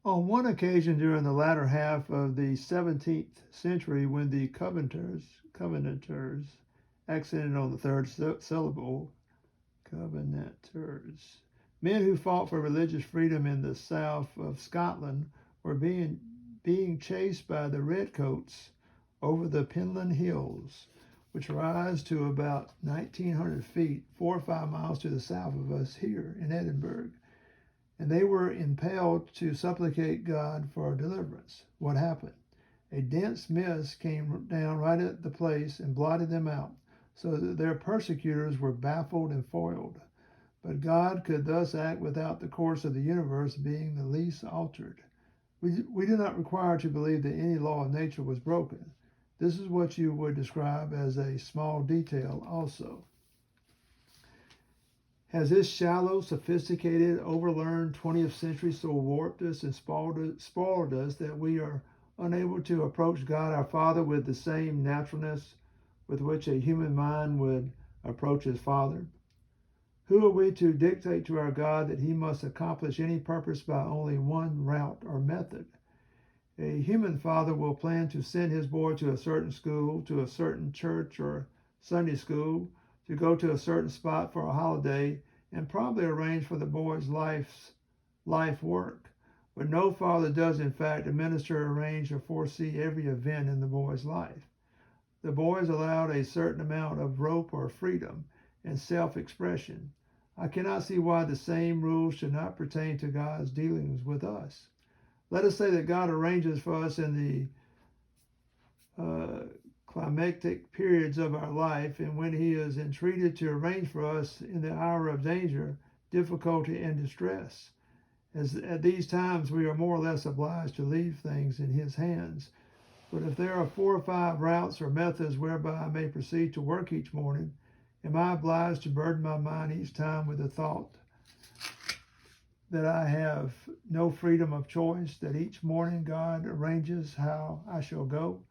On one occasion during the latter half of the 17th century, when the Covenanters, accented on the third syllable, Covenanters, men who fought for religious freedom in the south of Scotland, were being chased by the redcoats over the Penland Hills, which rise to about 1,900 feet, 4 or 5 miles to the south of us here in Edinburgh. And they were impelled to supplicate God for deliverance. What happened? A dense mist came down right at the place and blotted them out, so that their persecutors were baffled and foiled. But God could thus act without the course of the universe being the least altered. We do not require to believe that any law of nature was broken. This is what you would describe as a small detail also. Has this shallow, sophisticated, overlearned 20th century so warped us and spoiled us that we are unable to approach God our Father with the same naturalness with which a human mind would approach his Father? Who are we to dictate to our God that he must accomplish any purpose by only one route or method? A human father will plan to send his boy to a certain school, to a certain church or Sunday school, to go to a certain spot for a holiday, and probably arrange for the boy's life work. But no father does in fact administer, arrange, or foresee every event in the boy's life. The boy is allowed a certain amount of rope or freedom and self-expression. I cannot see why the same rules should not pertain to God's dealings with us. Let us say that God arranges for us in the climactic periods of our life, and when he is entreated to arrange for us in the hour of danger, difficulty, and distress. As at these times we are more or less obliged to leave things in his hands. But if there are 4 or 5 routes or methods whereby I may proceed to work each morning, am I obliged to burden my mind each time with the thought that I have no freedom of choice, that each morning God arranges how I shall go?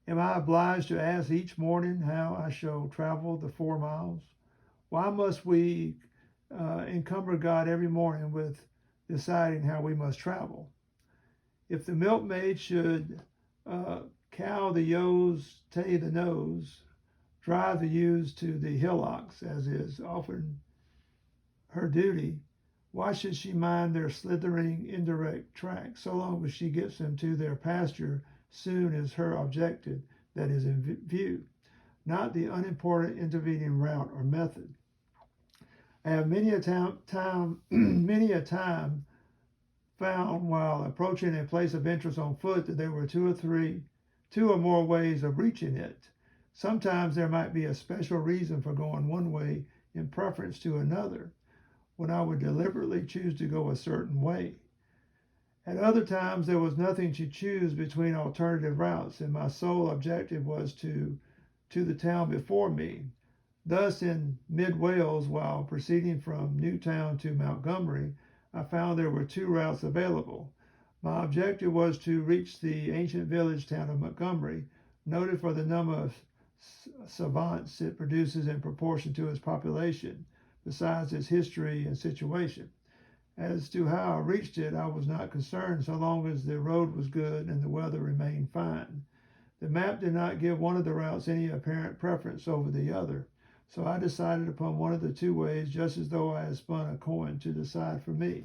Am I obliged to ask each morning how I shall travel the 4 miles? Why must we encumber God every morning with deciding how we must travel? If the milkmaid should cow the ewes, tay the nose, drive the ewes to the hillocks, as is often her duty, why should she mind their slithering indirect track, so long as she gets them to their pasture soon as her objective that is in view, not the unimportant intervening route or method? I have many a time found while approaching a place of interest on foot that there were two or more ways of reaching it. Sometimes there might be a special reason for going one way in preference to another, when I would deliberately choose to go a certain way. At other times there was nothing to choose between alternative routes, and my sole objective was to the town before me. Thus in mid-Wales, while proceeding from Newtown to Montgomery, I found there were 2 routes available. My objective was to reach the ancient village town of Montgomery, noted for the number of savants it produces in proportion to its population, besides its history and situation. As to how I reached it, I was not concerned so long as the road was good and the weather remained fine. The map did not give one of the routes any apparent preference over the other, so I decided upon one of the 2 ways, just as though I had spun a coin to decide for me.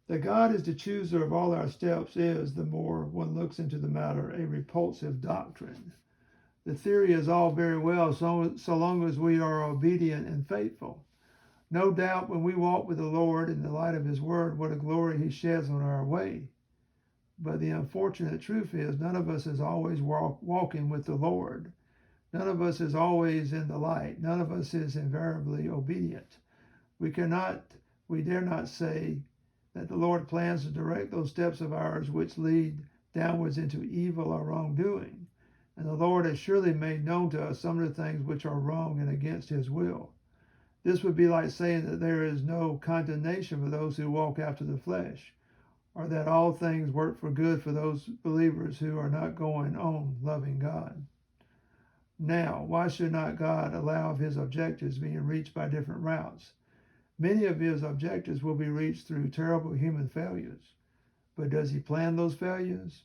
That God is the chooser of all our steps is, the more one looks into the matter, a repulsive doctrine. The theory is all very well so long as we are obedient and faithful. No doubt when we walk with the Lord in the light of his word, what a glory he sheds on our way. But the unfortunate truth is none of us is always walking with the Lord. None of us is always in the light. None of us is invariably obedient. We dare not say that the Lord plans to direct those steps of ours which lead downwards into evil or wrongdoing. And the Lord has surely made known to us some of the things which are wrong and against his will. This would be like saying that there is no condemnation for those who walk after the flesh, or that all things work for good for those believers who are not going on loving God. Now, why should not God allow of his objectives being reached by different routes? Many of his objectives will be reached through terrible human failures. But does he plan those failures?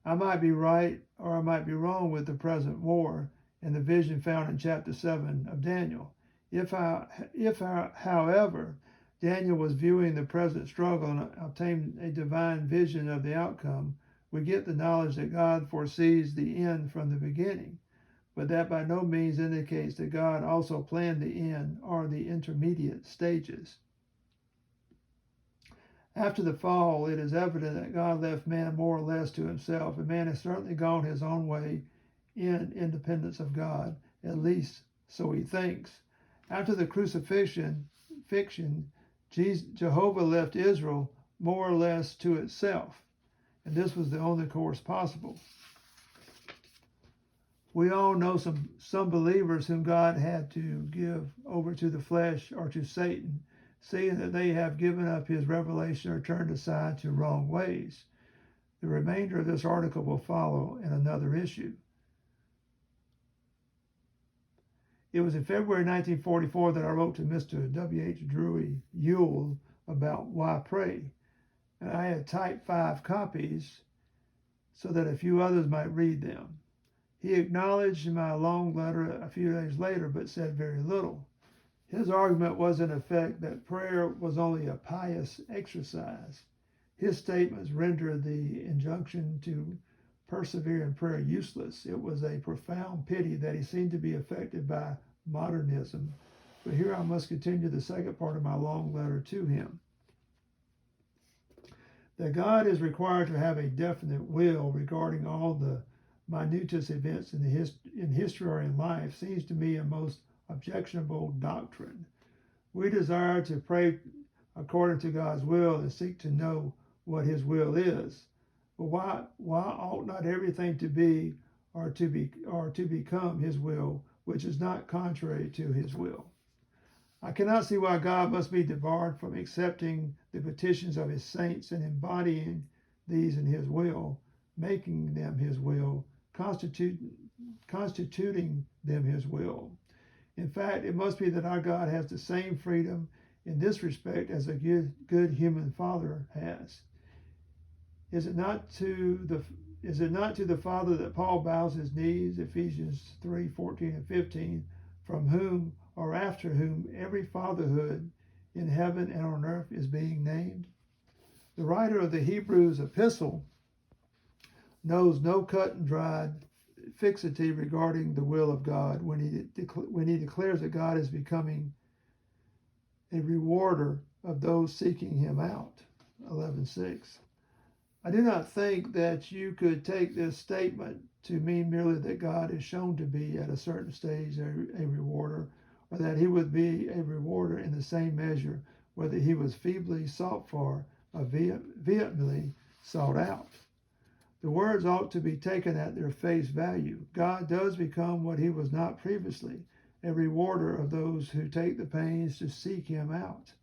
I might be right or I might be wrong with the present war and the vision found in chapter 7 of Daniel. However, Daniel was viewing the present struggle and obtained a divine vision of the outcome, we get the knowledge that God foresees the end from the beginning, but that by no means indicates that God also planned the end or the intermediate stages. After the fall, it is evident that God left man more or less to himself, and man has certainly gone his own way in independence of God, at least so he thinks. After the crucifixion, Jehovah left Israel more or less to itself, and this was the only course possible. We all know some believers whom God had to give over to the flesh or to Satan, seeing that they have given up his revelation or turned aside to wrong ways. The remainder of this article will follow in another issue. It was in February 1944 that I wrote to Mr. W.H. Drury Ewell about why pray, and I had typed 5 copies so that a few others might read them. He acknowledged my long letter a few days later, but said very little. His argument was in effect that prayer was only a pious exercise. His statements rendered the injunction to persevere in prayer useless. It was a profound pity that he seemed to be affected by modernism. But here I must continue the second part of my long letter to him. That God is required to have a definite will regarding all the minutest events in history or in life seems to me a most objectionable doctrine. We desire to pray according to God's will and seek to know what his will is. But why ought not everything to be or to become his will, which is not contrary to his will? I cannot see why God must be debarred from accepting the petitions of his saints and embodying these in his will, making them his will, constituting them his will. In fact, it must be that our God has the same freedom in this respect as a good human father has. Is it not to the Father that Paul bows his knees, Ephesians 3:14 and 15, from whom or after whom every fatherhood in heaven and on earth is being named? The writer of the Hebrews epistle knows no cut and dried fixity regarding the will of God when he declares that God is becoming a rewarder of those seeking him out. 11:6. I do not think that you could take this statement to mean merely that God is shown to be at a certain stage a rewarder, or that he would be a rewarder in the same measure whether he was feebly sought for or vehemently sought out. The words ought to be taken at their face value. God does become what he was not previously, a rewarder of those who take the pains to seek him out.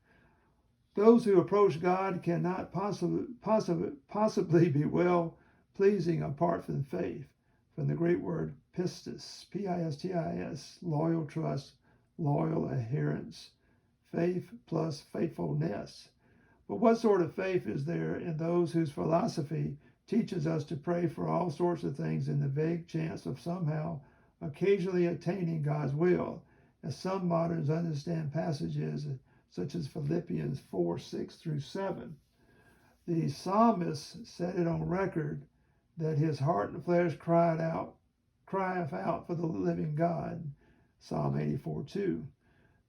Those who approach God cannot possibly be well-pleasing apart from faith, from the Greek word pistis, P-I-S-T-I-S, loyal trust, loyal adherence, faith plus faithfulness. But what sort of faith is there in those whose philosophy teaches us to pray for all sorts of things in the vague chance of somehow occasionally attaining God's will, as some moderns understand passages such as Philippians 4:6-7. The psalmist set it on record that his heart and flesh crieth out for the living God, Psalm 84:2.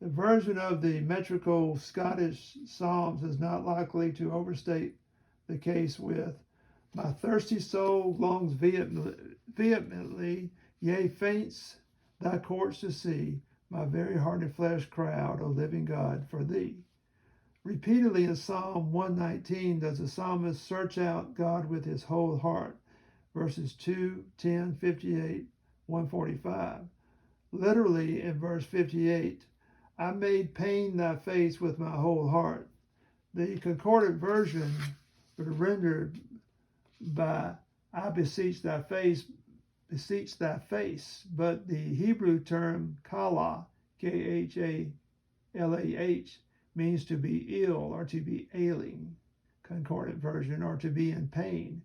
The version of the metrical Scottish Psalms is not likely to overstate the case with, my thirsty soul longs vehemently, yea, faints thy courts to see. My very heart and flesh cry out, O living God, for thee. Repeatedly in Psalm 119 does the psalmist search out God with his whole heart, verses 2, 10, 58, 145. Literally in verse 58, I made pain thy face with my whole heart. The concordant version would have rendered by I beseech thy face, but the Hebrew term kala, K-H-A-L-A-H, means to be ill or to be ailing, concordant version, or to be in pain.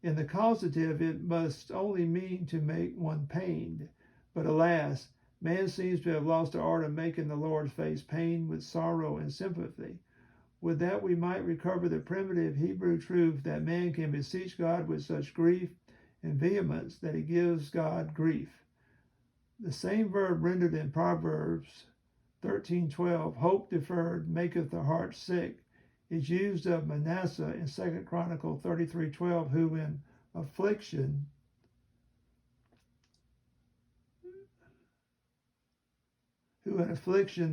In the causative, it must only mean to make one pained. But alas, man seems to have lost the art of making the Lord's face pain with sorrow and sympathy. Would that we might recover the primitive Hebrew truth that man can beseech God with such grief and vehemence that he gives God grief. The same verb rendered in Proverbs 13:12, hope deferred maketh the heart sick, is used of Manasseh in 2 Chronicles 33:12, who in affliction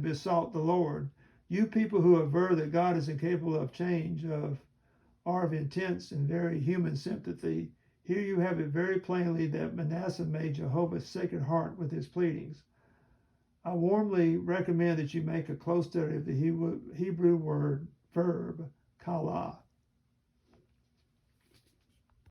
besought the Lord. You people who aver that God is incapable of change, are of intense and very human sympathy. Here you have it very plainly that Manasseh made Jehovah sick at heart with his pleadings. I warmly recommend that you make a close study of the Hebrew verb